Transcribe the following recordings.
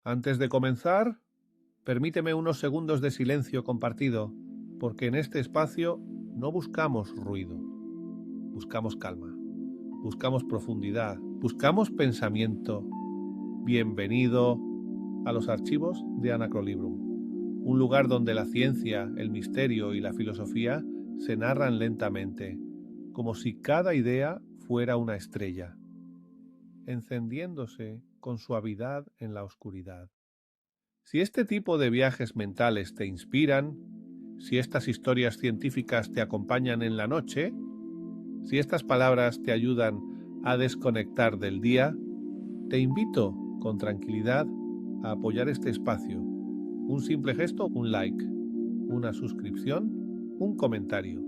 Antes de comenzar, permíteme unos segundos de silencio compartido, porque en este espacio no buscamos ruido, buscamos calma, buscamos profundidad, buscamos pensamiento. Bienvenido a los archivos de Anacrolibrum, un lugar donde la ciencia, el misterio y la filosofía se narran lentamente, como si cada idea fuera una estrella, encendiéndose con suavidad en la oscuridad. Si este tipo de viajes mentales te inspiran, si estas historias científicas te acompañan en la noche, si estas palabras te ayudan a desconectar del día, te invito con tranquilidad a apoyar este espacio. Un simple gesto, un like, una suscripción, un comentario.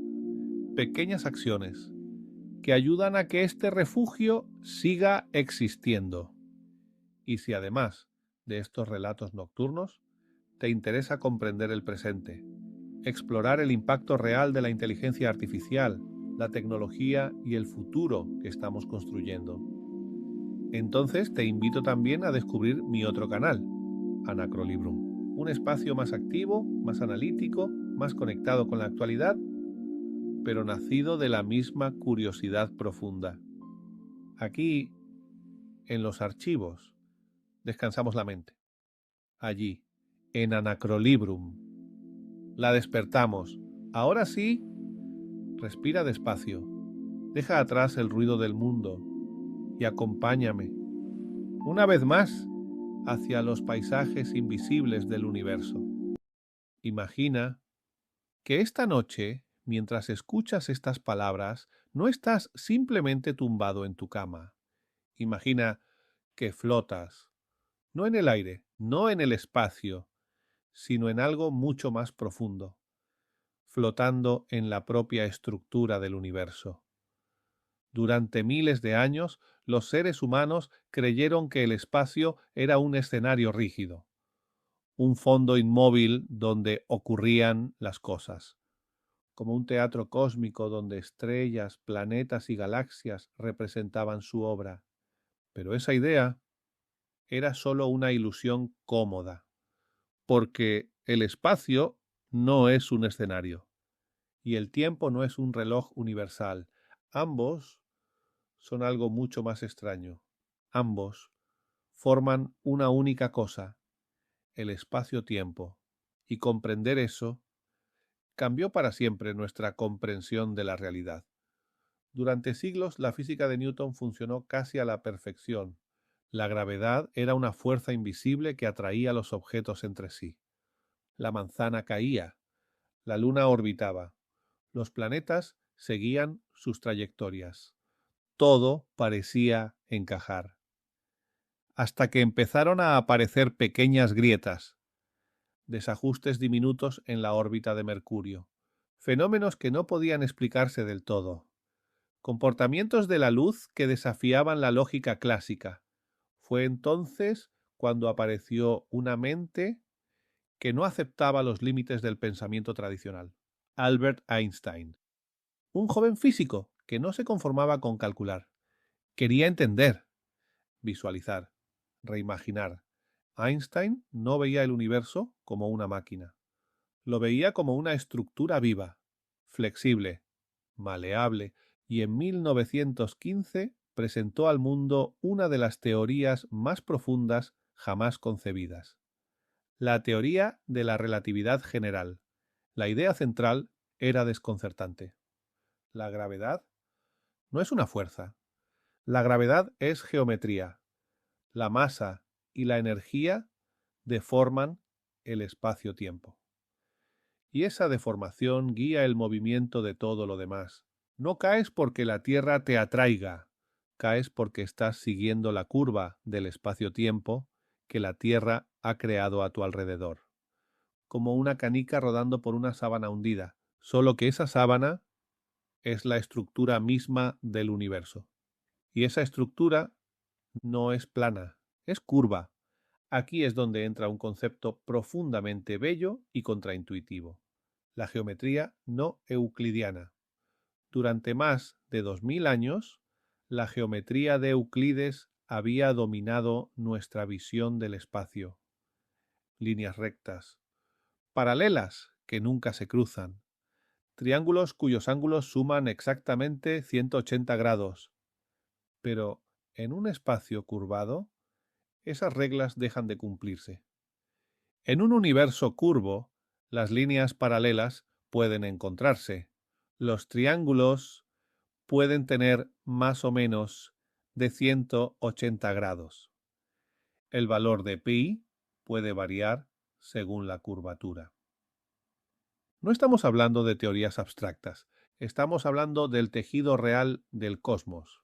Pequeñas acciones que ayudan a que este refugio siga existiendo. Y si además de estos relatos nocturnos, te interesa comprender el presente, explorar el impacto real de la inteligencia artificial, la tecnología y el futuro que estamos construyendo, entonces te invito también a descubrir mi otro canal, Anacrolibrum, un espacio más activo, más analítico, más conectado con la actualidad, pero nacido de la misma curiosidad profunda. Aquí, en los archivos, descansamos la mente. Allí, en Anacrolibrum, la despertamos. Ahora sí, respira despacio, deja atrás el ruido del mundo y acompáñame, una vez más, hacia los paisajes invisibles del universo. Imagina que esta noche, mientras escuchas estas palabras, no estás simplemente tumbado en tu cama. Imagina que flotas, no en el aire, no en el espacio, sino en algo mucho más profundo, flotando en la propia estructura del universo. Durante miles de años, los seres humanos creyeron que el espacio era un escenario rígido, un fondo inmóvil donde ocurrían las cosas, como un teatro cósmico donde estrellas, planetas y galaxias representaban su obra. Pero esa idea era solo una ilusión cómoda, porque el espacio no es un escenario y el tiempo no es un reloj universal. Ambos son algo mucho más extraño. Ambos forman una única cosa, el espacio-tiempo, y comprender eso cambió para siempre nuestra comprensión de la realidad. Durante siglos la física de Newton funcionó casi a la perfección. La gravedad era una fuerza invisible que atraía los objetos entre sí. La manzana caía, la luna orbitaba, los planetas seguían sus trayectorias. Todo parecía encajar. Hasta que empezaron a aparecer pequeñas grietas, desajustes diminutos en la órbita de Mercurio, fenómenos que no podían explicarse del todo, comportamientos de la luz que desafiaban la lógica clásica. Fue entonces cuando apareció una mente que no aceptaba los límites del pensamiento tradicional, Albert Einstein, un joven físico que no se conformaba con calcular, quería entender, visualizar, reimaginar. Einstein no veía el universo como una máquina, lo veía como una estructura viva, flexible, maleable, y en 1915 presentó al mundo una de las teorías más profundas jamás concebidas, la teoría de la relatividad general. La idea central era desconcertante. La gravedad no es una fuerza. La gravedad es geometría. La masa y la energía deforman el espacio-tiempo. Y esa deformación guía el movimiento de todo lo demás. No caes porque la Tierra te atraiga, caes porque estás siguiendo la curva del espacio-tiempo que la Tierra ha creado a tu alrededor, como una canica rodando por una sábana hundida, solo que esa sábana es la estructura misma del universo. Y esa estructura no es plana, es curva. Aquí es donde entra un concepto profundamente bello y contraintuitivo: la geometría no euclidiana. Durante más de 2000 años, la geometría de Euclides había dominado nuestra visión del espacio. líneas rectas, paralelas que nunca se cruzan, triángulos cuyos ángulos suman exactamente 180 grados. Pero en un espacio curvado, esas reglas dejan de cumplirse. En un universo curvo, las líneas paralelas pueden encontrarse. Los triángulos pueden tener más o menos de 180 grados. El valor de pi puede variar según la curvatura. No estamos hablando de teorías abstractas, estamos hablando del tejido real del cosmos.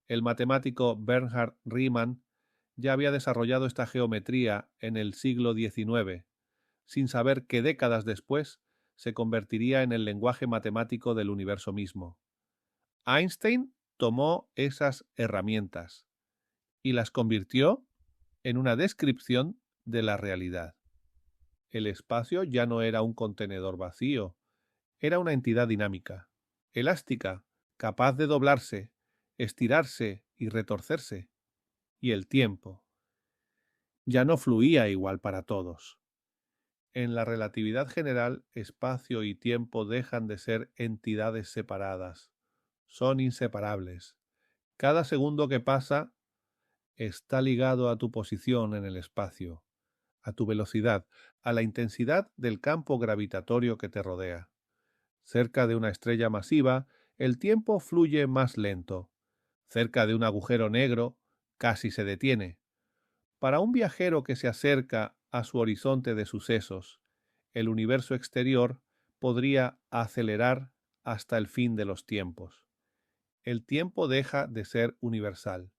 El matemático Bernhard Riemann ya había desarrollado esta geometría en el siglo XIX, sin saber que décadas después se convertiría en el lenguaje matemático del universo mismo. Einstein tomó esas herramientas y las convirtió en una descripción de la realidad. El espacio ya no era un contenedor vacío, era una entidad dinámica, elástica, capaz de doblarse, estirarse y retorcerse. Y el tiempo ya no fluía igual para todos. En la relatividad general, espacio y tiempo dejan de ser entidades separadas. Son inseparables. Cada segundo que pasa está ligado a tu posición en el espacio, a tu velocidad, a la intensidad del campo gravitatorio que te rodea. Cerca de una estrella masiva, el tiempo fluye más lento. Cerca de un agujero negro, casi se detiene. Para un viajero que se acerca a su horizonte de sucesos, el universo exterior podría acelerar hasta el fin de los tiempos. El tiempo deja de ser universal,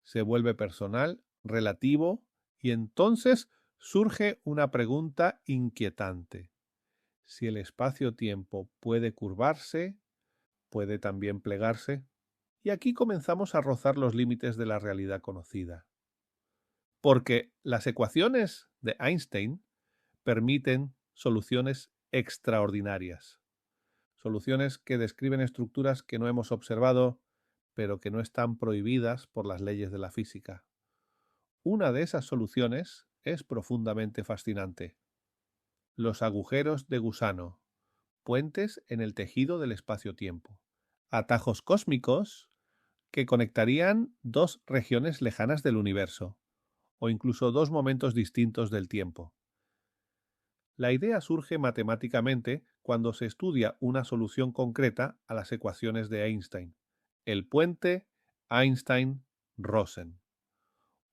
se vuelve personal, relativo, y entonces surge una pregunta inquietante. Si el espacio-tiempo puede curvarse, ¿puede también plegarse? Y aquí comenzamos a rozar los límites de la realidad conocida. Porque las ecuaciones de Einstein permiten soluciones extraordinarias, soluciones que describen estructuras que no hemos observado, pero que no están prohibidas por las leyes de la física. Una de esas soluciones es profundamente fascinante. Los agujeros de gusano, puentes en el tejido del espacio-tiempo, atajos cósmicos que conectarían dos regiones lejanas del universo, o incluso dos momentos distintos del tiempo. La idea surge matemáticamente cuando se estudia una solución concreta a las ecuaciones de Einstein, el puente Einstein-Rosen,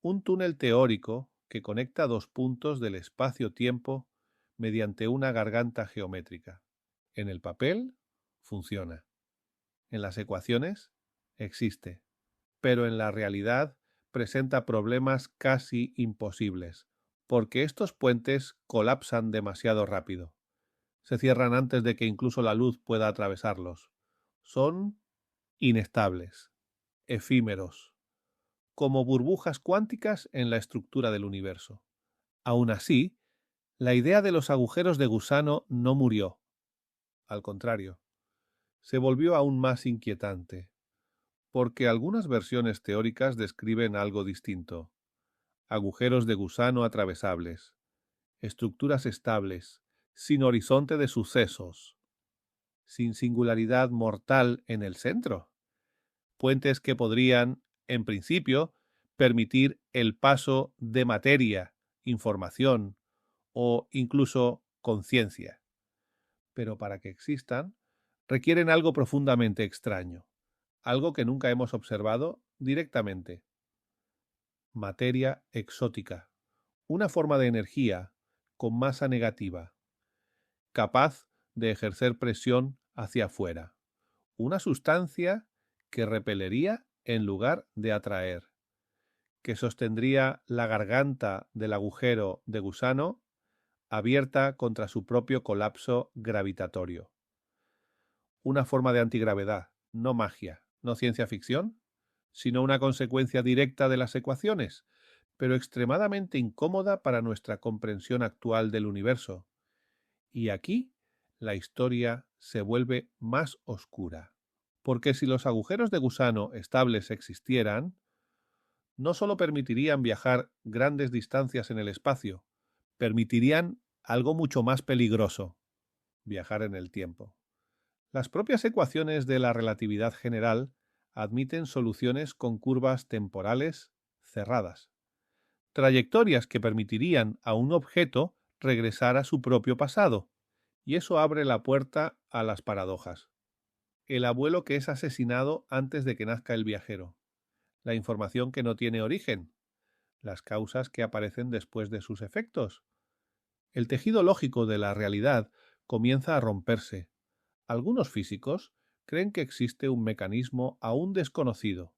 un túnel teórico que conecta dos puntos del espacio-tiempo mediante una garganta geométrica. En el papel, funciona. En las ecuaciones, existe. Pero en la realidad presenta problemas casi imposibles, porque estos puentes colapsan demasiado rápido. Se cierran antes de que incluso la luz pueda atravesarlos. Son inestables, efímeros, como burbujas cuánticas en la estructura del universo. Aún así, la idea de los agujeros de gusano no murió. Al contrario, se volvió aún más inquietante, porque algunas versiones teóricas describen algo distinto. Agujeros de gusano atravesables, estructuras estables, sin horizonte de sucesos, sin singularidad mortal en el centro. Puentes que podrían, en principio, permitir el paso de materia, información o incluso conciencia. Pero para que existan, requieren algo profundamente extraño, algo que nunca hemos observado directamente. Materia exótica, una forma de energía con masa negativa, capaz de ejercer presión hacia afuera, una sustancia que repelería en lugar de atraer, que sostendría la garganta del agujero de gusano abierta contra su propio colapso gravitatorio. Una forma de antigravedad, no magia, no ciencia ficción, sino una consecuencia directa de las ecuaciones, pero extremadamente incómoda para nuestra comprensión actual del universo. Y aquí la historia se vuelve más oscura, porque si los agujeros de gusano estables existieran, no solo permitirían viajar grandes distancias en el espacio, permitirían algo mucho más peligroso: viajar en el tiempo. Las propias ecuaciones de la relatividad general admiten soluciones con curvas temporales cerradas, trayectorias que permitirían a un objeto regresar a su propio pasado, y eso abre la puerta a las paradojas. El abuelo que es asesinado antes de que nazca el viajero, la información que no tiene origen, las causas que aparecen después de sus efectos. El tejido lógico de la realidad comienza a romperse. Algunos físicos creen que existe un mecanismo aún desconocido,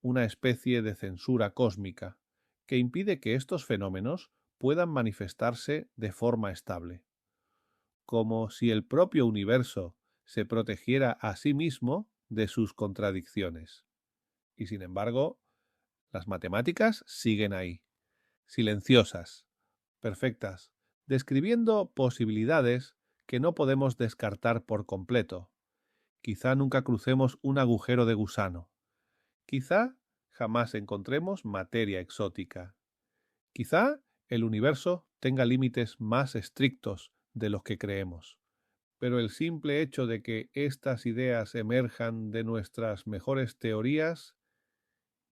una especie de censura cósmica, que impide que estos fenómenos puedan manifestarse de forma estable. Como si el propio universo se protegiera a sí mismo de sus contradicciones. Y sin embargo, las matemáticas siguen ahí, silenciosas, perfectas, describiendo posibilidades que no podemos descartar por completo. Quizá nunca crucemos un agujero de gusano. Quizá jamás encontremos materia exótica. Quizá el universo tenga límites más estrictos de los que creemos. Pero el simple hecho de que estas ideas emerjan de nuestras mejores teorías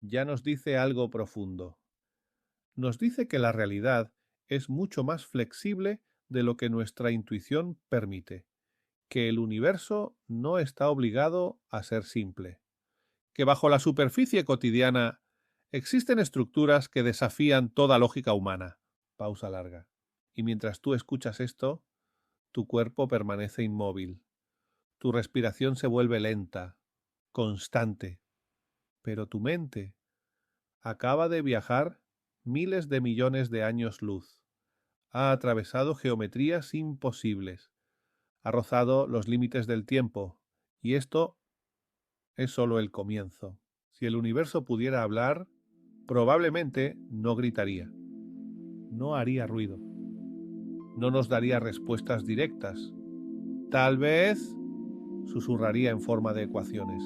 ya nos dice algo profundo. Nos dice que la realidad es mucho más flexible de lo que nuestra intuición permite, que el universo no está obligado a ser simple, que bajo la superficie cotidiana existen estructuras que desafían toda lógica humana. Pausa larga. Y mientras tú escuchas esto, tu cuerpo permanece inmóvil, tu respiración se vuelve lenta, constante, pero tu mente acaba de viajar miles de millones de años luz, ha atravesado geometrías imposibles, ha rozado los límites del tiempo, y esto es solo el comienzo. Si el universo pudiera hablar, probablemente no gritaría, no haría ruido, no nos daría respuestas directas, tal vez susurraría en forma de ecuaciones,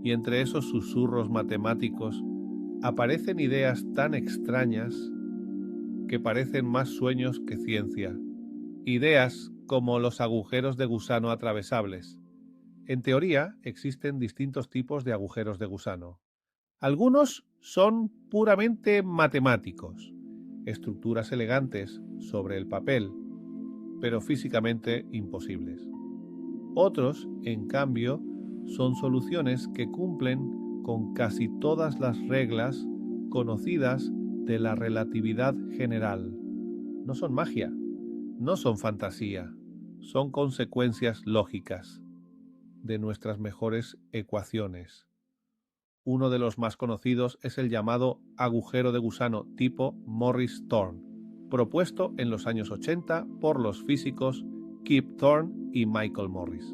y entre esos susurros matemáticos aparecen ideas tan extrañas que parecen más sueños que ciencia. Ideas como los agujeros de gusano atravesables. En teoría, existen distintos tipos de agujeros de gusano. Algunos son puramente matemáticos, estructuras elegantes sobre el papel, pero físicamente imposibles. Otros, en cambio, son soluciones que cumplen con casi todas las reglas conocidas de la relatividad general. No son magia, no son fantasía, son consecuencias lógicas de nuestras mejores ecuaciones. Uno de los más conocidos es el llamado agujero de gusano tipo Morris-Thorne, propuesto en los años 80 por los físicos Kip Thorne y Michael Morris.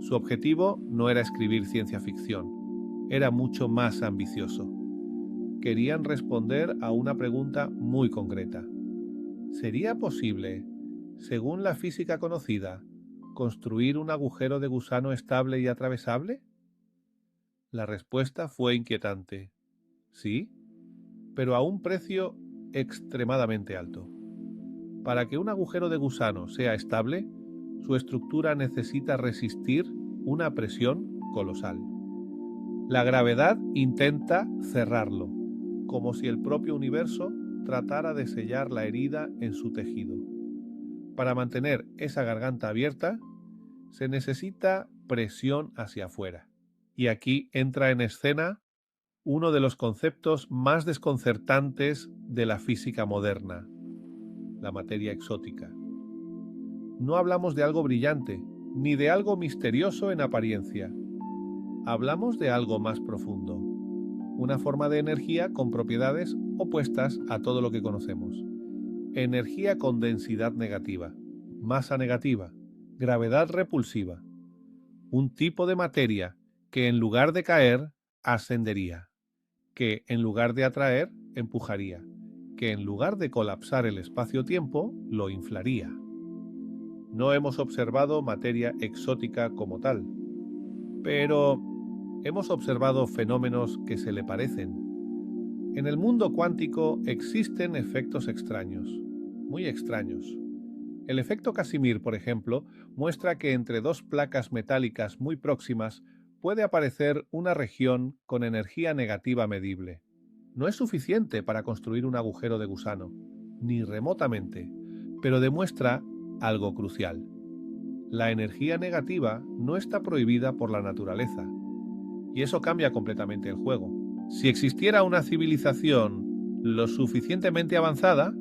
Su objetivo no era escribir ciencia ficción, era mucho más ambicioso. Querían responder a una pregunta muy concreta. ¿Sería posible, según la física conocida, construir un agujero de gusano estable y atravesable? La respuesta fue inquietante. Sí, pero a un precio extremadamente alto. Para que un agujero de gusano sea estable, su estructura necesita resistir una presión colosal. La gravedad intenta cerrarlo, como si el propio universo tratara de sellar la herida en su tejido. Para mantener esa garganta abierta, se necesita presión hacia afuera. Y aquí entra en escena uno de los conceptos más desconcertantes de la física moderna, la materia exótica. No hablamos de algo brillante, ni de algo misterioso en apariencia. Hablamos de algo más profundo, una forma de energía con propiedades opuestas a todo lo que conocemos. Energía con densidad negativa, masa negativa, gravedad repulsiva. Un tipo de materia que en lugar de caer, ascendería, que en lugar de atraer, empujaría, que en lugar de colapsar el espacio-tiempo, lo inflaría. No hemos observado materia exótica como tal, pero hemos observado fenómenos que se le parecen. En el mundo cuántico existen efectos extraños. muy extraños. El efecto Casimir, por ejemplo, muestra que entre dos placas metálicas muy próximas puede aparecer una región con energía negativa medible. No es suficiente para construir un agujero de gusano, ni remotamente, pero demuestra algo crucial. La energía negativa no está prohibida por la naturaleza, y eso cambia completamente el juego. Si existiera una civilización lo suficientemente avanzada,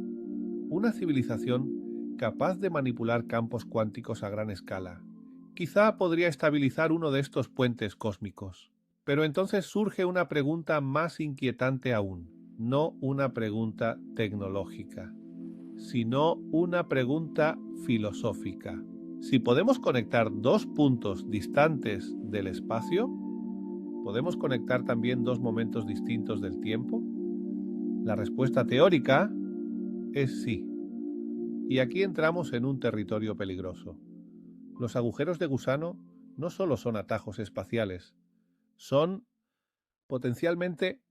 una civilización capaz de manipular campos cuánticos a gran escala, quizá podría estabilizar uno de estos puentes cósmicos. Pero entonces surge una pregunta más inquietante aún, no una pregunta tecnológica, sino una pregunta filosófica. Si podemos conectar dos puntos distantes del espacio, ¿podemos conectar también dos momentos distintos del tiempo? La respuesta teórica es sí. Y aquí entramos en un territorio peligroso. Los agujeros de gusano no solo son atajos espaciales, son potencialmente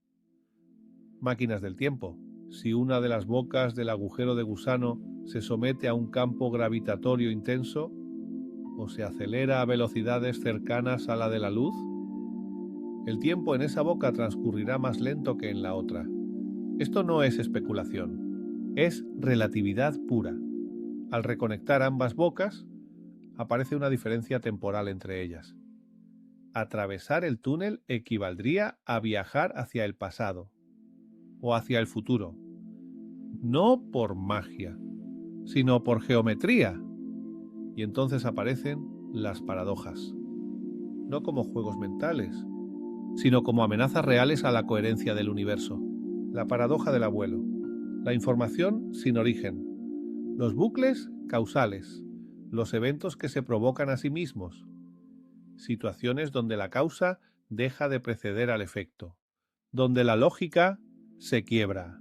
máquinas del tiempo. Si una de las bocas del agujero de gusano se somete a un campo gravitatorio intenso o se acelera a velocidades cercanas a la de la luz, el tiempo en esa boca transcurrirá más lento que en la otra. Esto no es especulación, es relatividad pura. Al reconectar ambas bocas, aparece una diferencia temporal entre ellas. Atravesar el túnel equivaldría a viajar hacia el pasado o hacia el futuro, no por magia, sino por geometría. Y entonces aparecen las paradojas, no como juegos mentales, sino como amenazas reales a la coherencia del universo. La paradoja del abuelo, la información sin origen, los bucles causales, los eventos que se provocan a sí mismos, situaciones donde la causa deja de preceder al efecto, donde la lógica se quiebra,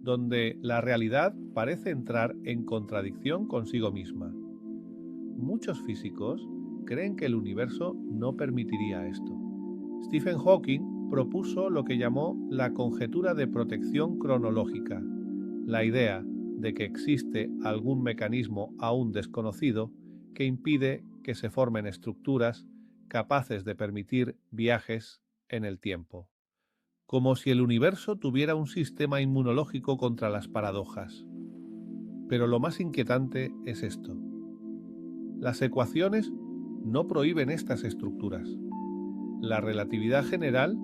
donde la realidad parece entrar en contradicción consigo misma. Muchos físicos creen que el universo no permitiría esto. Stephen Hawking propuso lo que llamó la conjetura de protección cronológica, la idea de que existe algún mecanismo aún desconocido que impide que se formen estructuras capaces de permitir viajes en el tiempo, como si el universo tuviera un sistema inmunológico contra las paradojas. Pero lo más inquietante es esto: las ecuaciones no prohíben estas estructuras. La relatividad general,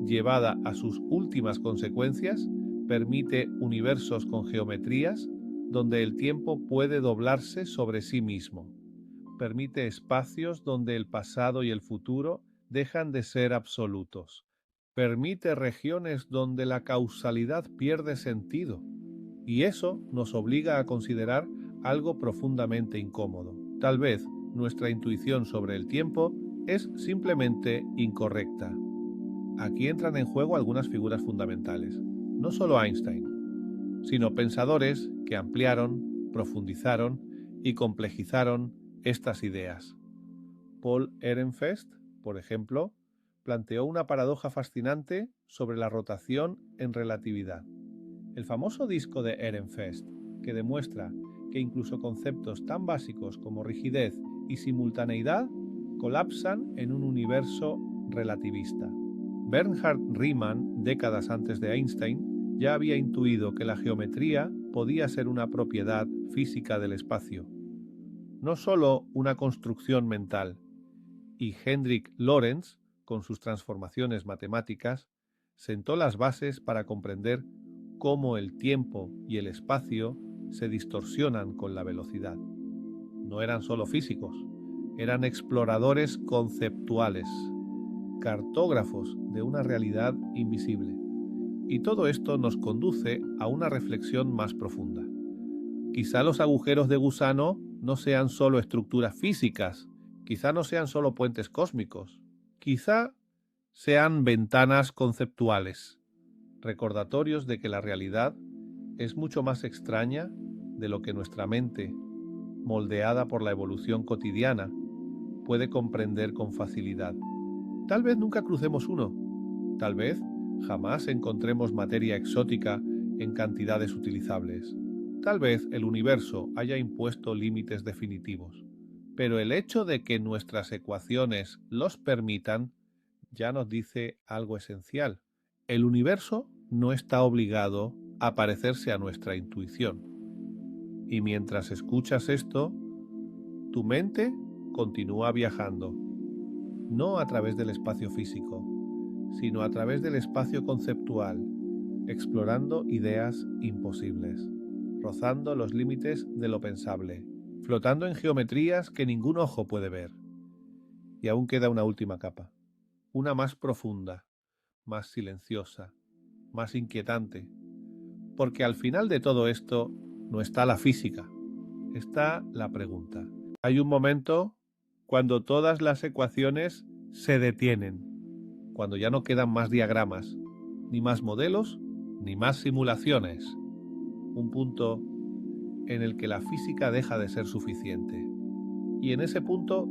llevada a sus últimas consecuencias, permite universos con geometrías donde el tiempo puede doblarse sobre sí mismo. Permite espacios donde el pasado y el futuro dejan de ser absolutos. Permite regiones donde la causalidad pierde sentido. Y eso nos obliga a considerar algo profundamente incómodo. Tal vez nuestra intuición sobre el tiempo es simplemente incorrecta. Aquí entran en juego algunas figuras fundamentales, no solo Einstein, sino pensadores que ampliaron, profundizaron y complejizaron estas ideas. Paul Ehrenfest, por ejemplo, planteó una paradoja fascinante sobre la rotación en relatividad. El famoso disco de Ehrenfest, que demuestra que incluso conceptos tan básicos como rigidez y simultaneidad colapsan en un universo relativista. Bernhard Riemann, décadas antes de Einstein, ya había intuido que la geometría podía ser una propiedad física del espacio, no solo una construcción mental, y Hendrik Lorentz, con sus transformaciones matemáticas, sentó las bases para comprender cómo el tiempo y el espacio se distorsionan con la velocidad. No eran solo físicos, eran exploradores conceptuales, cartógrafos de una realidad invisible. Y todo esto nos conduce a una reflexión más profunda. Quizá los agujeros de gusano no sean solo estructuras físicas, quizá no sean solo puentes cósmicos, quizá sean ventanas conceptuales, recordatorios de que la realidad es mucho más extraña de lo que nuestra mente, moldeada por la evolución cotidiana, puede comprender con facilidad. Tal vez nunca crucemos uno, tal vez jamás encontremos materia exótica en cantidades utilizables. Tal vez el universo haya impuesto límites definitivos, pero el hecho de que nuestras ecuaciones los permitan ya nos dice algo esencial. El universo no está obligado a parecerse a nuestra intuición. Y mientras escuchas esto, tu mente continúa viajando, no a través del espacio físico, sino a través del espacio conceptual, explorando ideas imposibles, rozando los límites de lo pensable, flotando en geometrías que ningún ojo puede ver. Y aún queda una última capa, una más profunda, más silenciosa, más inquietante, porque al final de todo esto no está la física, está la pregunta. Hay un momento cuando todas las ecuaciones se detienen, cuando ya no quedan más diagramas, ni más modelos, ni más simulaciones. Un punto en el que la física deja de ser suficiente. Y en ese punto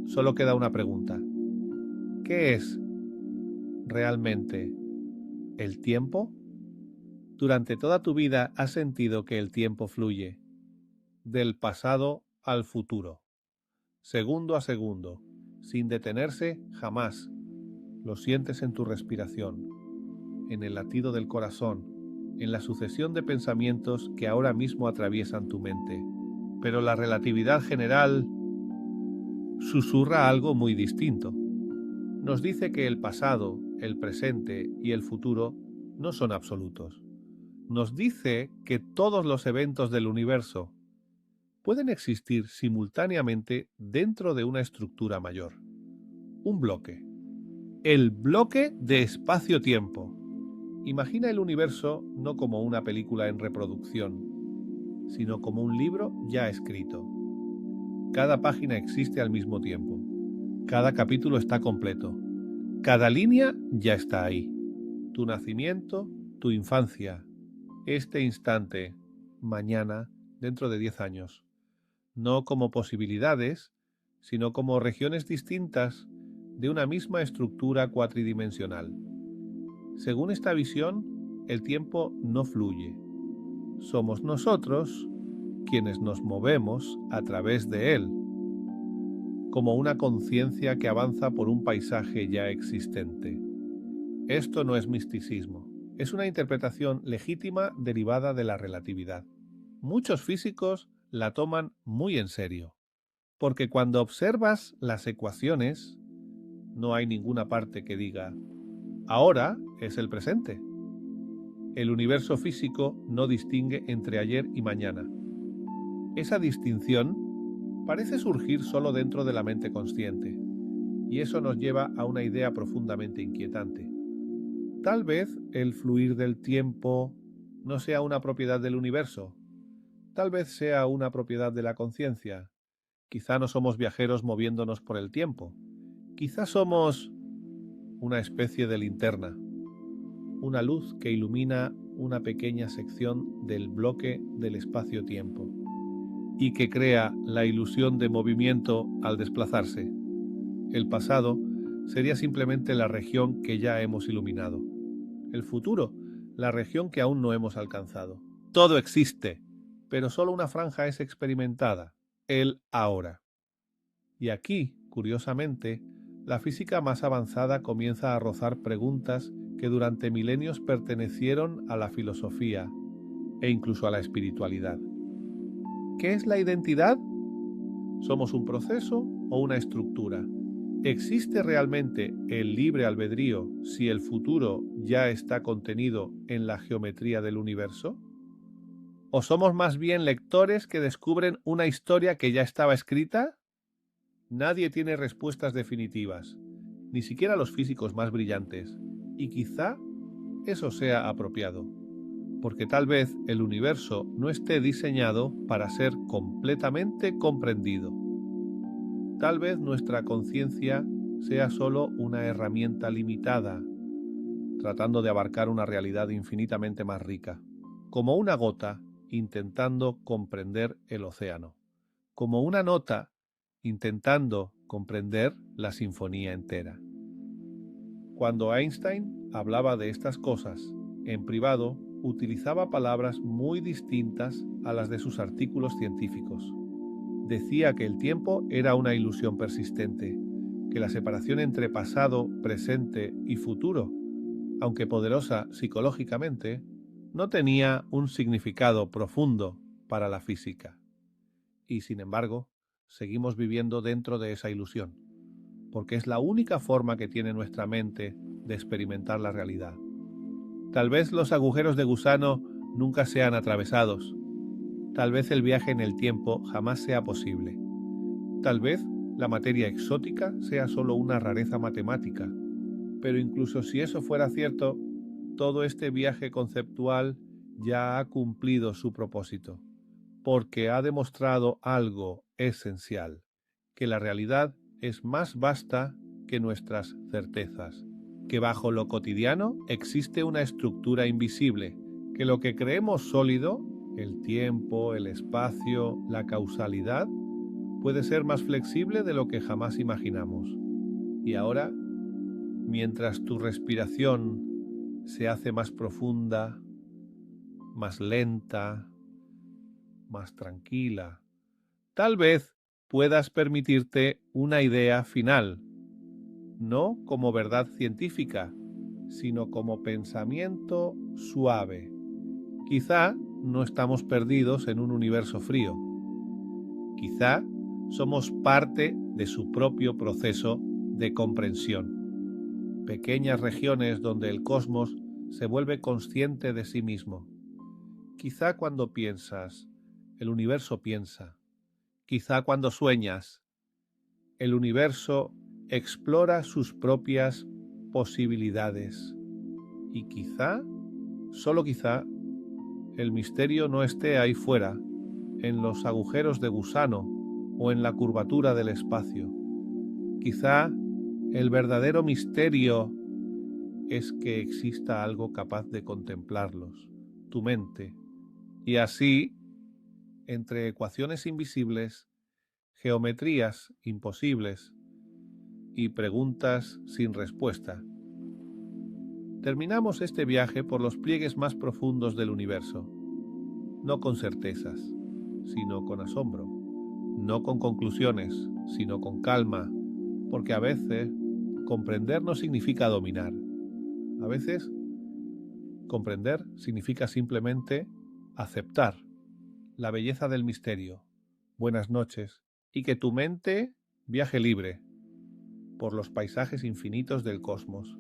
solo queda una pregunta. ¿Qué es realmente el tiempo? Durante toda tu vida has sentido que el tiempo fluye, del pasado al futuro, segundo a segundo, sin detenerse jamás. Lo sientes en tu respiración, en el latido del corazón, en la sucesión de pensamientos que ahora mismo atraviesan tu mente. Pero la relatividad general susurra algo muy distinto. Nos dice que el pasado, el presente y el futuro no son absolutos. Nos dice que todos los eventos del universo pueden existir simultáneamente dentro de una estructura mayor. Un bloque. El bloque de espacio-tiempo. Imagina el universo no como una película en reproducción, sino como un libro ya escrito. Cada página existe al mismo tiempo. Cada capítulo está completo. Cada línea ya está ahí. Tu nacimiento, tu infancia, este instante, mañana, dentro de 10 años. No como posibilidades, sino como regiones distintas de una misma estructura cuatridimensional. Según esta visión, el tiempo no fluye. Somos nosotros quienes nos movemos a través de él, como una conciencia que avanza por un paisaje ya existente. Esto no es misticismo, es una interpretación legítima derivada de la relatividad. Muchos físicos la toman muy en serio, porque cuando observas las ecuaciones, no hay ninguna parte que diga, ahora es el presente. El universo físico no distingue entre ayer y mañana. Esa distinción parece surgir solo dentro de la mente consciente, y eso nos lleva a una idea profundamente inquietante. Tal vez el fluir del tiempo no sea una propiedad del universo, tal vez sea una propiedad de la conciencia. Quizá no somos viajeros moviéndonos por el tiempo, quizá somos una especie de linterna, una luz que ilumina una pequeña sección del bloque del espacio-tiempo y que crea la ilusión de movimiento al desplazarse. El pasado sería simplemente la región que ya hemos iluminado. El futuro, la región que aún no hemos alcanzado. Todo existe, pero solo una franja es experimentada, el ahora. Y aquí, curiosamente, la física más avanzada comienza a rozar preguntas que durante milenios pertenecieron a la filosofía e incluso a la espiritualidad. ¿Qué es la identidad? ¿Somos un proceso o una estructura? ¿Existe realmente el libre albedrío si el futuro ya está contenido en la geometría del universo? ¿O somos más bien lectores que descubren una historia que ya estaba escrita? Nadie tiene respuestas definitivas, ni siquiera los físicos más brillantes, y quizá eso sea apropiado, porque tal vez el universo no esté diseñado para ser completamente comprendido. Tal vez nuestra conciencia sea solo una herramienta limitada, tratando de abarcar una realidad infinitamente más rica, como una gota intentando comprender el océano, como una nota intentando comprender la sinfonía entera. Cuando Einstein hablaba de estas cosas en privado, utilizaba palabras muy distintas a las de sus artículos científicos. Decía que el tiempo era una ilusión persistente, que la separación entre pasado, presente y futuro, aunque poderosa psicológicamente, no tenía un significado profundo para la física. Y sin embargo, seguimos viviendo dentro de esa ilusión, porque es la única forma que tiene nuestra mente de experimentar la realidad. Tal vez los agujeros de gusano nunca sean atravesados. Tal vez el viaje en el tiempo jamás sea posible. Tal vez la materia exótica sea solo una rareza matemática. Pero incluso si eso fuera cierto, todo este viaje conceptual ya ha cumplido su propósito, porque ha demostrado algo esencial, que la realidad es más vasta que nuestras certezas, que bajo lo cotidiano existe una estructura invisible, que lo que creemos sólido, el tiempo, el espacio, la causalidad, puede ser más flexible de lo que jamás imaginamos. Y ahora, mientras tu respiración se hace más profunda, más lenta, más tranquila, tal vez puedas permitirte una idea final, no como verdad científica, sino como pensamiento suave. Quizá no estamos perdidos en un universo frío. Quizá somos parte de su propio proceso de comprensión. Pequeñas regiones donde el cosmos se vuelve consciente de sí mismo. Quizá cuando piensas, el universo piensa. Quizá cuando sueñas, el universo explora sus propias posibilidades. Y quizá, solo quizá, el misterio no esté ahí fuera, en los agujeros de gusano o en la curvatura del espacio. Quizá el verdadero misterio es que exista algo capaz de contemplarlos, tu mente, y así, entre ecuaciones invisibles, geometrías imposibles y preguntas sin respuesta, terminamos este viaje por los pliegues más profundos del universo, no con certezas, sino con asombro, no con conclusiones, sino con calma, porque a veces comprender no significa dominar. A veces comprender significa simplemente aceptar la belleza del misterio. Buenas noches, y que tu mente viaje libre por los paisajes infinitos del cosmos.